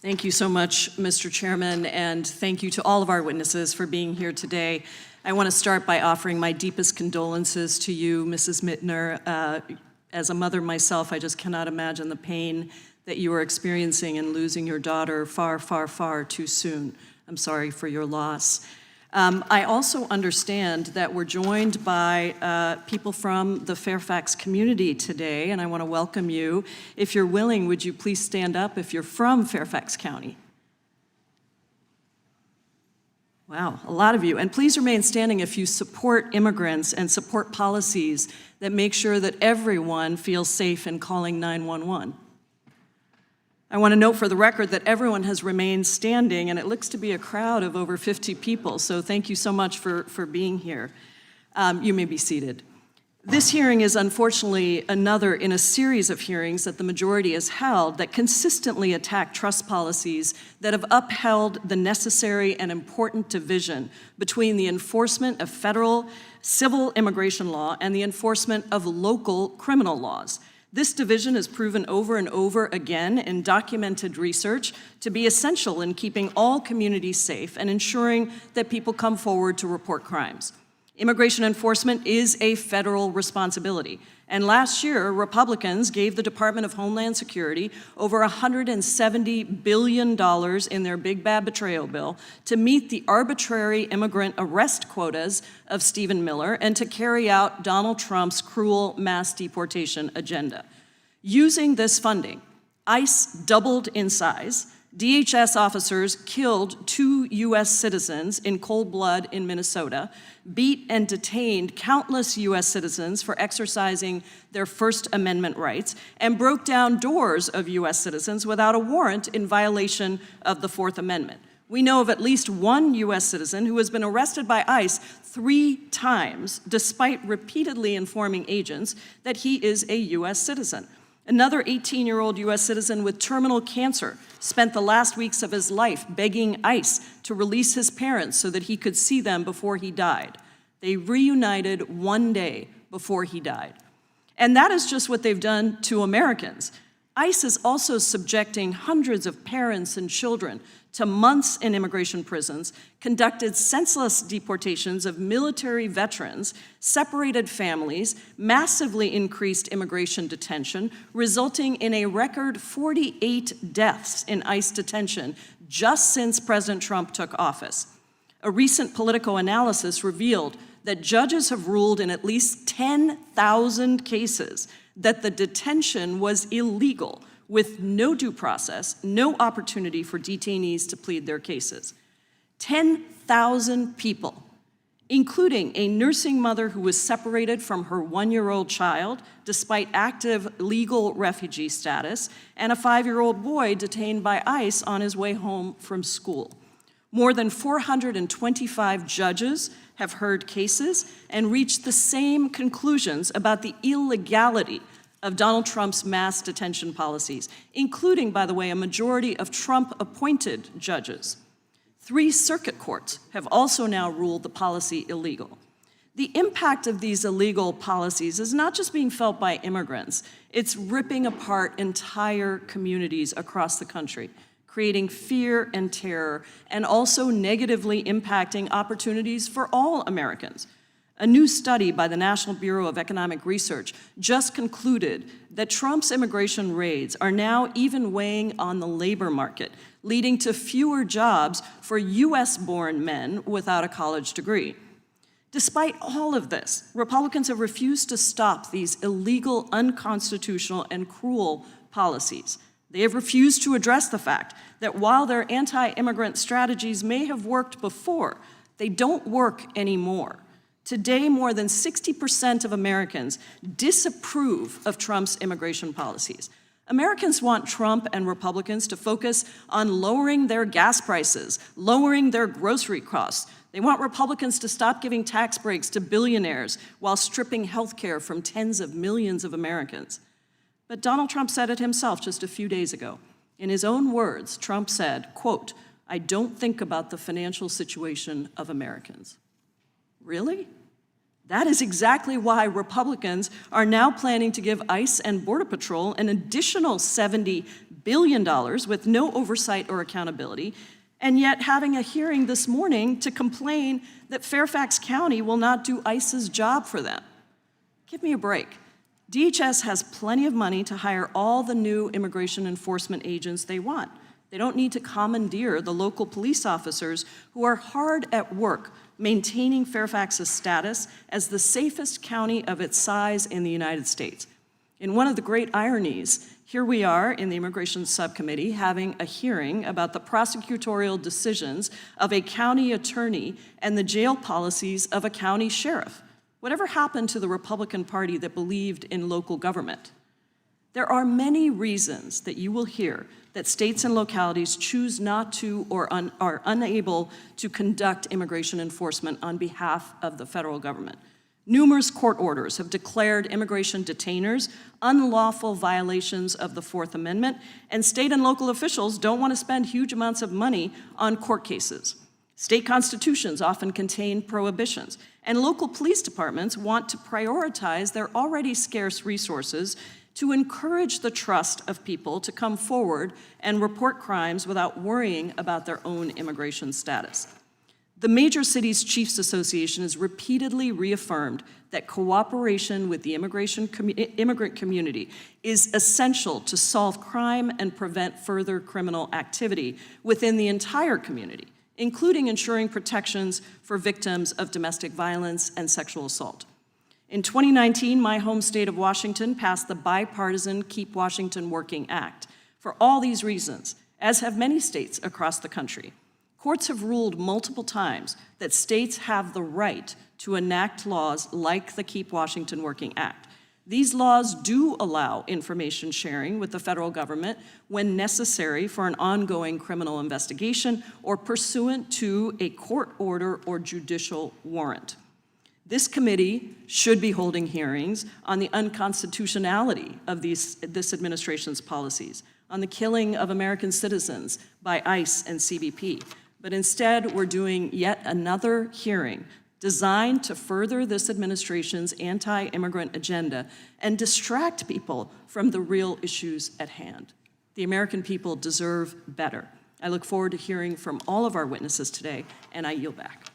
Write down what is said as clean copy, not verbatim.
Thank you so much, Mr. Chairman, and thank you to all of our witnesses for being here today. I want to start by offering my deepest condolences to you, Mrs. Mittner. As a mother myself, I just cannot imagine the pain that you are experiencing in losing your daughter far, far, far too soon. I'm sorry for your loss. I also understand that we're joined by people from the Fairfax community today, and I want to welcome you. If you're willing, would you please stand up if you're from Fairfax County? Wow, a lot of you. And please remain standing if you support immigrants and support policies that make sure that everyone feels safe in calling 911. I want to note for the record that everyone has remained standing, and it looks to be a crowd of over 50 people, so thank you so much for being here. You may be seated. This hearing is unfortunately another in a series of hearings that the majority has held that consistently attack trust policies that have upheld the necessary and important division between the enforcement of federal civil immigration law and the enforcement of local criminal laws. This division is proven over and over again in documented research to be essential in keeping all communities safe and ensuring that people come forward to report crimes. Immigration enforcement is a federal responsibility, and last year, Republicans gave the Department of Homeland Security over $170 billion in their big bad betrayal bill to meet the arbitrary immigrant arrest quotas of Stephen Miller and to carry out Donald Trump's cruel mass deportation agenda. Using this funding, ICE doubled in size. DHS officers killed 2 U.S. citizens in cold blood in Minnesota, beat and detained countless U.S. citizens for exercising their First Amendment rights, and broke down doors of U.S. citizens without a warrant in violation of the Fourth Amendment. We know of at least 1 U.S. citizen who has been arrested by ICE 3 times, despite repeatedly informing agents that he is a U.S. citizen. Another 18-year-old U.S. citizen with terminal cancer spent the last weeks of his life begging ICE to release his parents so that he could see them before he died. They reunited 1 day before he died. And that is just what they've done to Americans. ICE is also subjecting hundreds of parents and children to months in immigration prisons, conducted senseless deportations of military veterans, separated families, massively increased immigration detention, resulting in a record 48 deaths in ICE detention just since President Trump took office. A recent Politico analysis revealed that judges have ruled in at least 10,000 cases that the detention was illegal, with no due process, no opportunity for detainees to plead their cases. 10,000 people, including a nursing mother who was separated from her 1-year-old child despite active legal refugee status, and a 5-year-old boy detained by ICE on his way home from school. More than 425 judges have heard cases and reached the same conclusions about the illegality of Donald Trump's mass detention policies, including, by the way, a majority of Trump-appointed judges. 3 circuit courts have also now ruled the policy illegal. The impact of these illegal policies is not just being felt by immigrants, it's ripping apart entire communities across the country, creating fear and terror, and also negatively impacting opportunities for all Americans. A new study by the National Bureau of Economic Research just concluded that Trump's immigration raids are now even weighing on the labor market, leading to fewer jobs for US-born men without a college degree. Despite all of this, Republicans have refused to stop these illegal, unconstitutional, and cruel policies. They have refused to address the fact that while their anti-immigrant strategies may have worked before, they don't work anymore. Today, more than 60% of Americans disapprove of Trump's immigration policies. Americans want Trump and Republicans to focus on lowering their gas prices, lowering their grocery costs. They want Republicans to stop giving tax breaks to billionaires while stripping health care from tens of millions of Americans. But Donald Trump said it himself just a few days ago. In his own words, Trump said, quote, "I don't think about the financial situation of Americans." Really? That is exactly why Republicans are now planning to give ICE and Border Patrol an additional $70 billion with no oversight or accountability, and yet having a hearing this morning to complain that Fairfax County will not do ICE's job for them. Give me a break. DHS has plenty of money to hire all the new immigration enforcement agents they want. They don't need to commandeer the local police officers who are hard at work maintaining Fairfax's status as the safest county of its size in the United States. In one of the great ironies, here we are in the Immigration Subcommittee having a hearing about the prosecutorial decisions of a county attorney and the jail policies of a county sheriff. Whatever happened to the Republican Party that believed in local government? There are many reasons that you will hear that states and localities choose not to or are unable to conduct immigration enforcement on behalf of the federal government. Numerous court orders have declared immigration detainers unlawful violations of the Fourth Amendment, and state and local officials don't want to spend huge amounts of money on court cases. State constitutions often contain prohibitions, and local police departments want to prioritize their already scarce resources to encourage the trust of people to come forward and report crimes without worrying about their own immigration status. The Major Cities Chiefs Association has repeatedly reaffirmed that cooperation with the immigrant community is essential to solve crime and prevent further criminal activity within the entire community, including ensuring protections for victims of domestic violence and sexual assault. In 2019, my home state of Washington passed the bipartisan Keep Washington Working Act. For all these reasons, as have many states across the country, courts have ruled multiple times that states have the right to enact laws like the Keep Washington Working Act. These laws do allow information sharing with the federal government when necessary for an ongoing criminal investigation or pursuant to a court order or judicial warrant. This committee should be holding hearings on the unconstitutionality of this administration's policies, on the killing of American citizens by ICE and CBP. But instead, we're doing yet another hearing designed to further this administration's anti-immigrant agenda and distract people from the real issues at hand. The American people deserve better. I look forward to hearing from all of our witnesses today, and I yield back.